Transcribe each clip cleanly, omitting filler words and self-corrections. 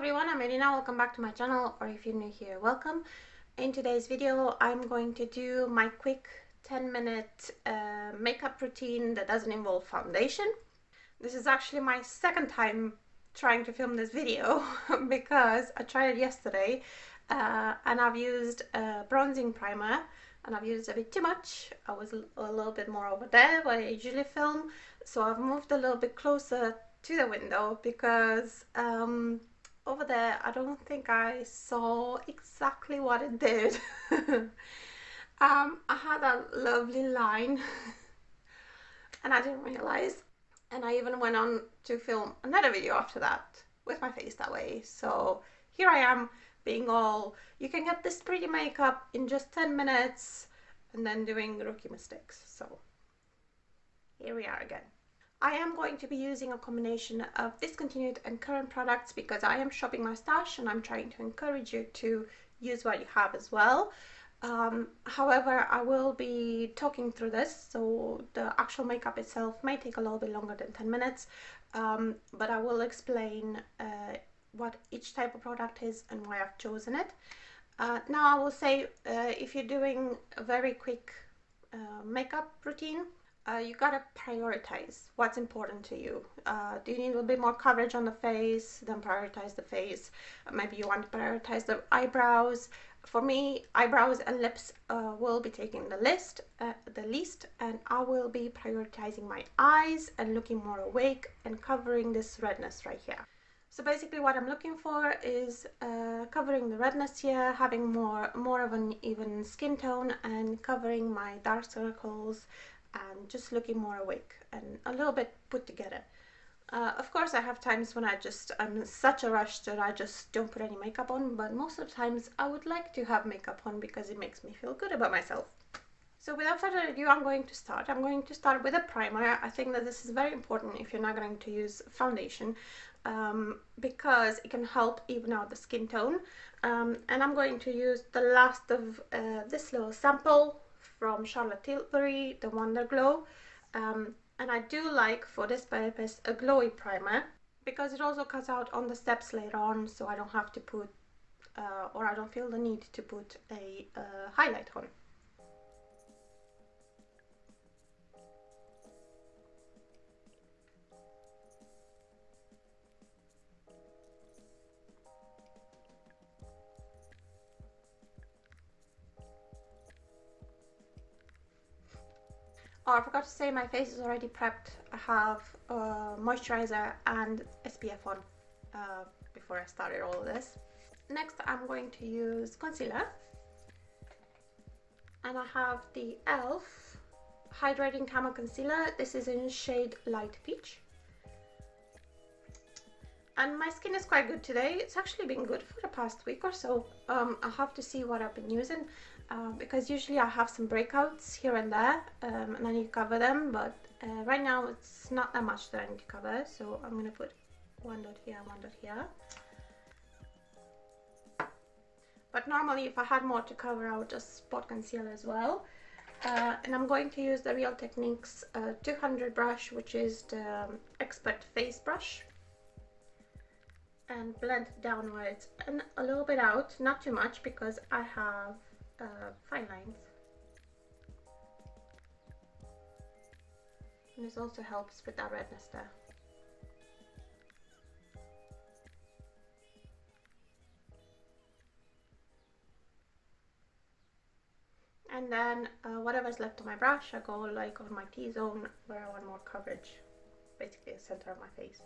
everyone, I'm Evalina. Welcome back to my channel, or if you're new here, welcome. In today's video, I'm going to do my quick 10-minute makeup routine that doesn't involve foundation. This is actually my second time trying to film this video because I tried it yesterday and I've used a bronzing primer and I've used a bit too much. I was a little bit more over there where I usually film, so I've moved a little bit closer to the window because over there I don't think I saw exactly what it did. I had a lovely line and I didn't realize, and I even went on to film another video after that with my face that way. So here I am being all, you can get this pretty makeup in just 10 minutes and then doing rookie mistakes. So here we are again. I am going to be using a combination of discontinued and current products because I am shopping my stash and I'm trying to encourage you to use what you have as well. However, I will be talking through this, so the actual makeup itself may take a little bit longer than 10 minutes, but I will explain what each type of product is and why I've chosen it. Now I will say, if you're doing a very quick makeup routine, you gotta prioritize what's important to you. Do you need a little bit more coverage on the face? Then prioritize the face. Maybe you want to prioritize the eyebrows. For me, eyebrows and lips will be taking the least, and I will be prioritizing my eyes and looking more awake and covering this redness right here. So basically what I'm looking for is covering the redness here, having more of an even skin tone, and covering my dark circles and just looking more awake and a little bit put together. Of course, I have times when I'm in such a rush that I just don't put any makeup on, but most of the times I would like to have makeup on because it makes me feel good about myself. So without further ado, I'm going to start with a primer. I think that this is very important if you're not going to use foundation, because it can help even out the skin tone. And I'm going to use the last of this little sample from Charlotte Tilbury, the Wonderglow. And I do like, for this purpose, a glowy primer because it also cuts out on the steps later on, so I don't have to put, or I don't feel the need to put a highlight on. Oh, I forgot to say my face is already prepped. I have moisturizer and SPF on before I started all of this. Next, I'm going to use concealer. And I have the e.l.f. Hydrating Camo Concealer. This is in shade Light Beige. And my skin is quite good today. It's actually been good for the past week or so. I'll have to see what I've been using. Because usually I have some breakouts here and there, and I need to cover them, but right now it's not that much that I need to cover, so I'm going to put one dot here, one dot here. But normally if I had more to cover, I would just spot conceal as well. And I'm going to use the Real Techniques 200 brush, which is the Expert Face Brush, and blend it downwards and a little bit out, not too much because I have fine lines, and this also helps with that redness there. And then whatever's left on my brush, I go like on my T-zone where I want more coverage, basically the center of my face.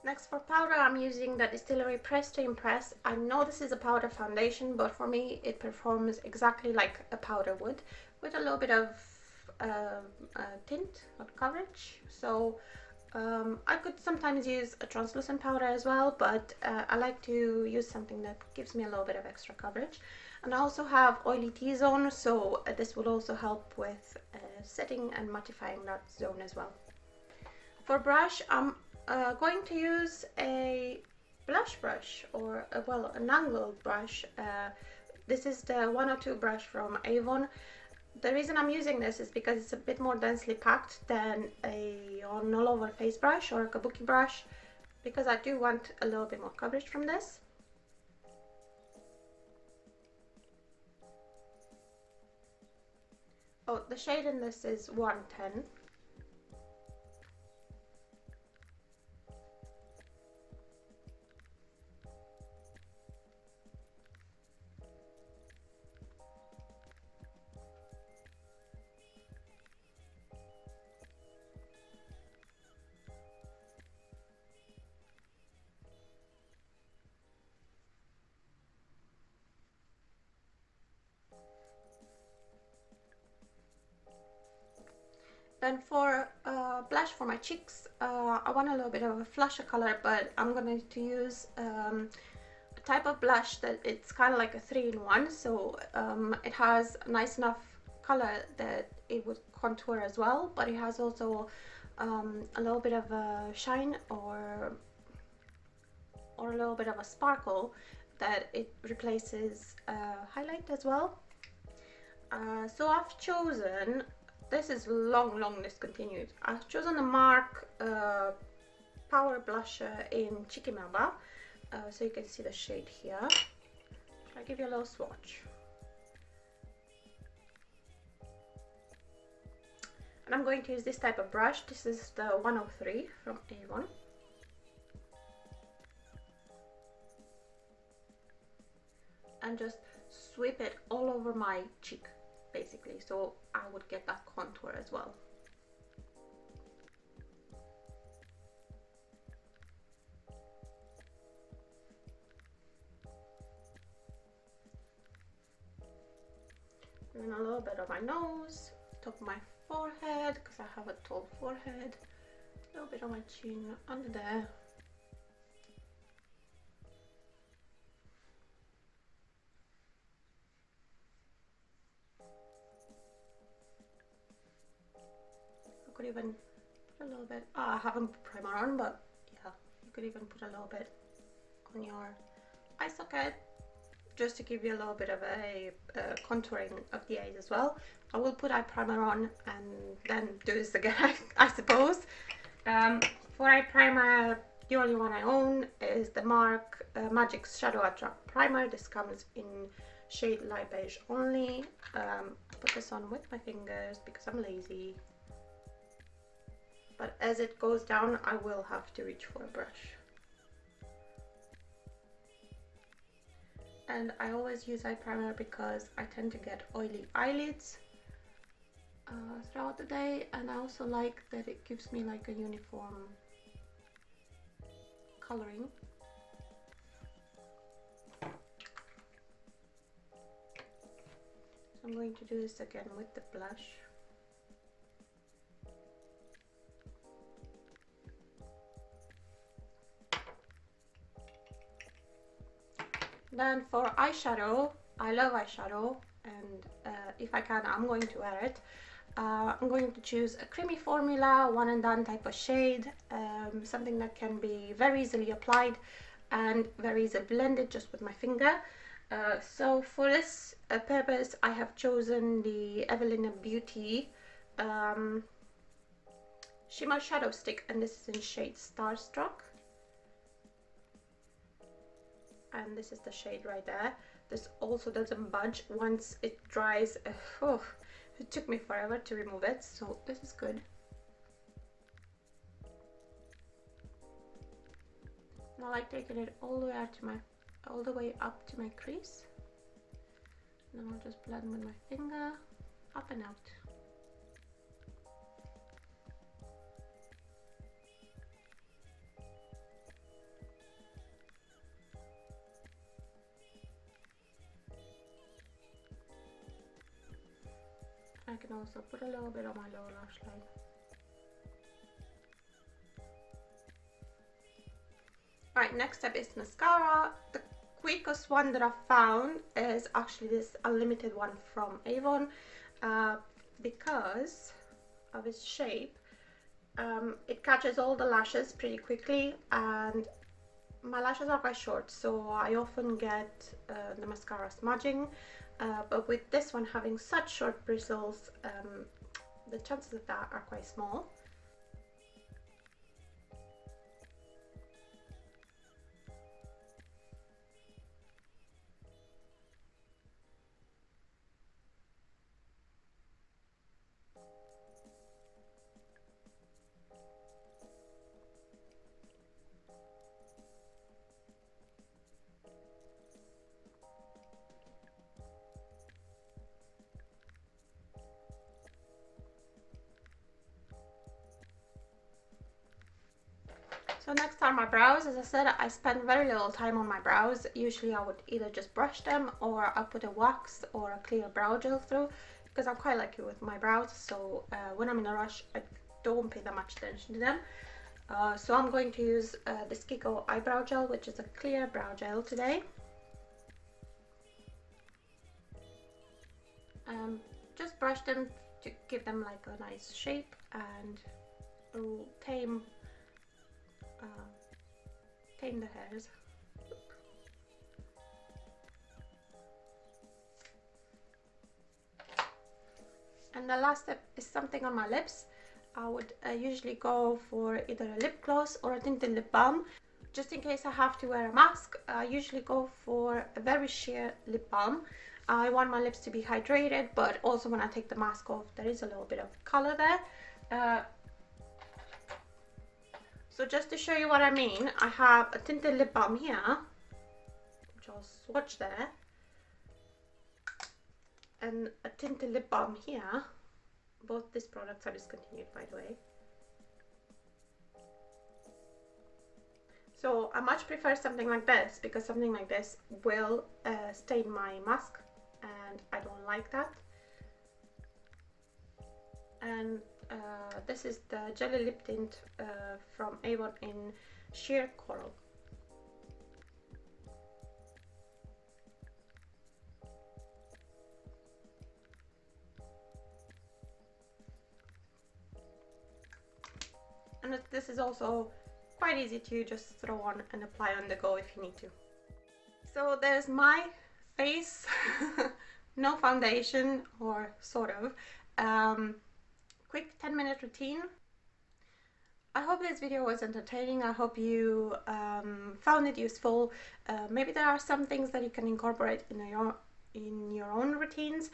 Next, for powder, I'm using the Distillery Pressed to Impress. I know this is a powder foundation, but for me it performs exactly like a powder would, with a little bit of tint or coverage. So I could sometimes use a translucent powder as well, but I like to use something that gives me a little bit of extra coverage. And I also have oily T-zone, so this will also help with setting and mattifying that zone as well. For brush, I'm going to use a blush brush, or an angled brush. This is the 102 brush from Avon. The reason I'm using this is because it's a bit more densely packed than a all over face brush or a kabuki brush, because I do want a little bit more coverage from this. Oh, the shade in this is 110. Then for blush for my cheeks, I want a little bit of a flusher color, but I'm going to use a type of blush that it's kind of like a 3-in-1, so it has nice enough color that it would contour as well, but it has also a little bit of a shine or a little bit of a sparkle that it replaces highlight as well. So I've chosen, this is long discontinued, I've chosen the MARC Power Blusher in Cheeky Melba, so you can see the shade here. I'll give you a little swatch. And I'm going to use this type of brush. This is the 103 from Avon. And just sweep it all over my cheek, basically, so I would get that contour as well. And then a little bit of my nose, top of my forehead, because I have a tall forehead, a little bit on my chin, under there. I could even put a little bit, I haven't put primer on, but yeah, you could even put a little bit on your eye socket, just to give you a little bit of a contouring of the eyes as well. I will put eye primer on and then do this again, I suppose. For eye primer, the only one I own is the MARC Magix Shadow Attract Primer. This comes in shade Light Beige only. I put this on with my fingers because I'm lazy. But as it goes down, I will have to reach for a brush. And I always use eye primer because I tend to get oily eyelids throughout the day, and I also like that it gives me like a uniform coloring. So I'm going to do this again with the blush. Then for eyeshadow, I love eyeshadow, and if I can, I'm going to wear it. I'm going to choose a creamy formula, one and done type of shade, something that can be very easily applied and very easily blended just with my finger. So for this purpose, I have chosen the Evalina Beauty Shimmer Shadow Stick, and this is in shade Starstruck. And this is the shade right there. This also doesn't budge once it dries. Oh, it took me forever to remove it, so this is good. And I like taking it all the way up to my crease. And then I'll just blend with my finger, up and out. I can also put a little bit on my lower lash line. Alright, next up is mascara. The quickest one that I found is actually this unlimited one from Avon, because of its shape. It catches all the lashes pretty quickly, and my lashes are quite short, so I often get the mascara smudging. but with this one having such short bristles, the chances of that are quite small. So next are my brows. As I said, I spend very little time on my brows. Usually I would either just brush them or I put a wax or a clear brow gel through, because I'm quite lucky with my brows. So when I'm in a rush, I don't pay that much attention to them. So I'm going to use this Kiko eyebrow gel, which is a clear brow gel today. Just brush them to give them like a nice shape and tame the hairs. And the last step is something on my lips. I would usually go for either a lip gloss or a tinted lip balm. Just in case I have to wear a mask, I usually go for a very sheer lip balm. I want my lips to be hydrated, but also when I take the mask off, there is a little bit of color there. So just to show you what I mean, I have a tinted lip balm here, which I'll swatch there, and a tinted lip balm here. Both these products are discontinued, by the way. So I much prefer something like this, because something like this will stain my mask, and I don't like that. And this is the Jelly Lip Tint from Avon in Sheer Coral. And this is also quite easy to just throw on and apply on the go if you need to. So there's my face, no foundation, or sort of. Quick 10-minute routine. I hope this video was entertaining. I hope you found it useful. Maybe there are some things that you can incorporate in your own routines.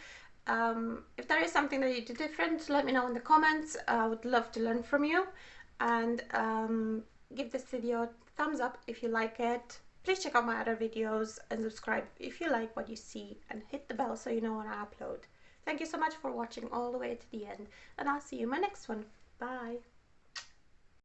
If there is something that you do different, let me know in the comments. I would love to learn from you. And give this video a thumbs up if you like it. Please check out my other videos and subscribe if you like what you see, and hit the bell so you know when I upload. Thank you so much for watching all the way to the end, and I'll see you in my next one. Bye!